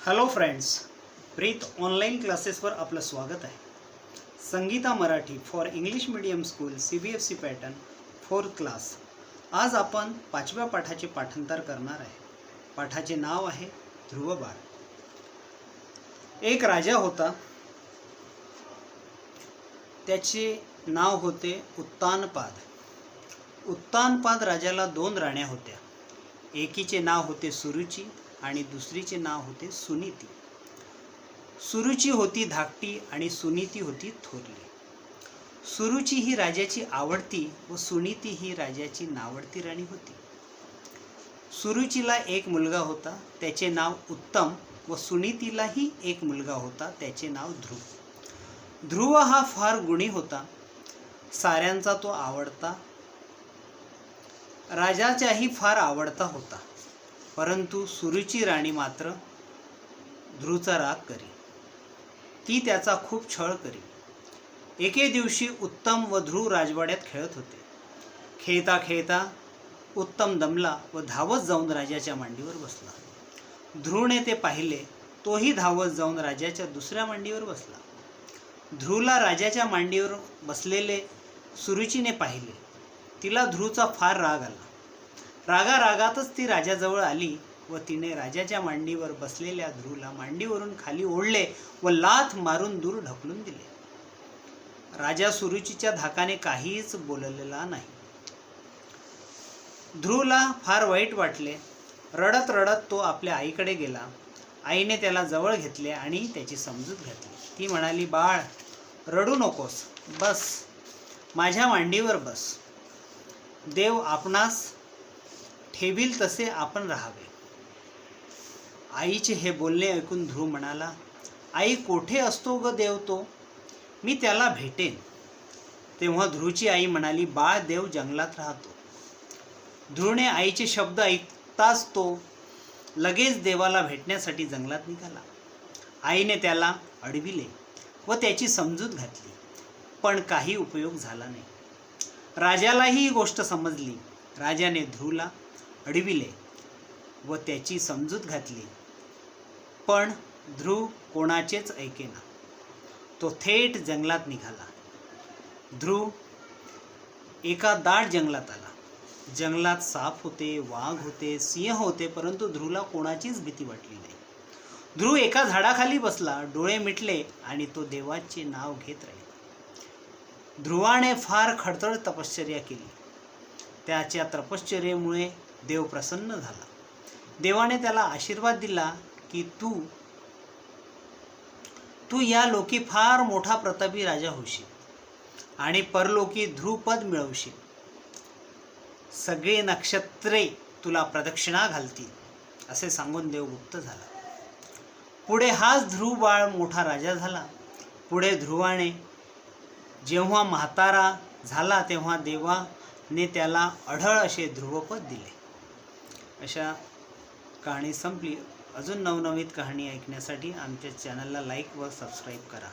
Hello friends, प्रीत online क्लासेसवर आपलं स्वागत आहे. Sangeeta Marathi for English medium school CBSE pattern 4th class. आज आपण 5व्या पाठाचे पाठांतर करणार आहे. पाठाचे नाव आहे ध्रुव बाळ. एक राजा होता. त्याचे नाव होते उत्तानपाद. उत्तानपाद राजाला 2 राण्या होत्या. एकीचे नाव होते सुरुची आणि दुसरीचे नाव होते सुनीती. सुरुची होती धाकटी आणि सुनीती होती थोरली. सुरुची ही राजाची आवडती व सुनीती ही राजाची नावडती राणी होती. सुरुचीला एक मुलगा होता, त्याचे नाव उत्तम, व सुनीतीलाही एक मुलगा होता, त्याचे नाव ध्रुव. ध्रुव हा फार गुणी होता. साऱ्यांचा तो आवडता, राजाचाही फार आवडता होता. परंतु सुरुची राणी मात्र ध्रुवचा राग करी. ती त्याचा खूप छळ करी. एके दिवशी उत्तम व ध्रुव राजवाड्यात खेळत होते. खेळता खेळता उत्तम दमला व धावत जाऊन राजाच्या मांडीवर बसला. ध्रुवने ते पाहिले. तोही धावत जाऊन राजाच्या दुसऱ्या मांडीवर बसला. ध्रुवला राजाच्या मांडीवर बसलेले सुरुचीने पाहिले. तिला ध्रुवचा फार राग आला. रागारागातच ती राजाजवळ आली व तिने राजाच्या मांडीवर बसलेल्या ध्रुवला मांडीवरून खाली ओढले व लाथ मारून दूर ढकलून दिले. राजा सुरुचीच्या धाकाने काहीच बोललेला नाही. ध्रुवला फार वाईट वाटले. रडत रडत तो आपल्या आईकडे गेला. आईने त्याला जवळ घेतले आणि त्याची समजूत घातली. ती म्हणाली, बाळ, रडू नकोस, बस, माझ्या मांडीवर बस. देव आपणास ठेवील तसे आपण राहावे. आईचे हे बोलणे ऐकून ध्रुव म्हणाला, आई, कोठे असतो ग देव तो? मी त्याला भेटेन. तेव्हा ध्रुवची आई म्हणाली, बाळ, देव जंगलात राहतो. ध्रुवने आईचे शब्द ऐकताच तो लगेच देवाला भेटण्यासाठी जंगलात निघाला. आईने त्याला अडविले व त्याची समजूत घातली, पण काही उपयोग झाला नाही. राजालाही ही गोष्ट समजली. राजाने ध्रुवला अडविले व त्याची समजूत घातली, पण ध्रुव कोणाचेच ऐकेना. तो थेट जंगलात निघाला. ध्रुव एका दाट जंगलात आला. जंगलात साप होते, वाघ होते, सिंह होते, परंतु ध्रुवला कोणाचीच भीती वाटली नाही. ध्रुव एका झाडाखाली बसला, डोळे मिटले आणि तो देवाचे नाव घेत राहिला. ध्रुवाने फार खडतर तपश्चर्या केली. त्याच्या तपश्चर्येमुळे देव प्रसन्न झाला. देवाने त्याला आशीर्वाद दिला की तू या लोकी फार मोठा प्रतापी राजा होशील आणि परलोकी ध्रुवपद मिळवशील. सगळे नक्षत्रे तुला प्रदक्षिणा घालतील, असे सांगून देव गुप्त झाला. पुढे हाच ध्रुव बाळ मोठा राजा झाला. पुढे ध्रुवाने जेव्हा म्हातारा झाला तेव्हा देवाने त्याला अढळ असे ध्रुवपद दिले. अशा कहाणी संपली. अजून नवनवीन कहाणी ऐकण्यासाठी आमच्या चॅनलला लाईक व सबस्क्राईब करा.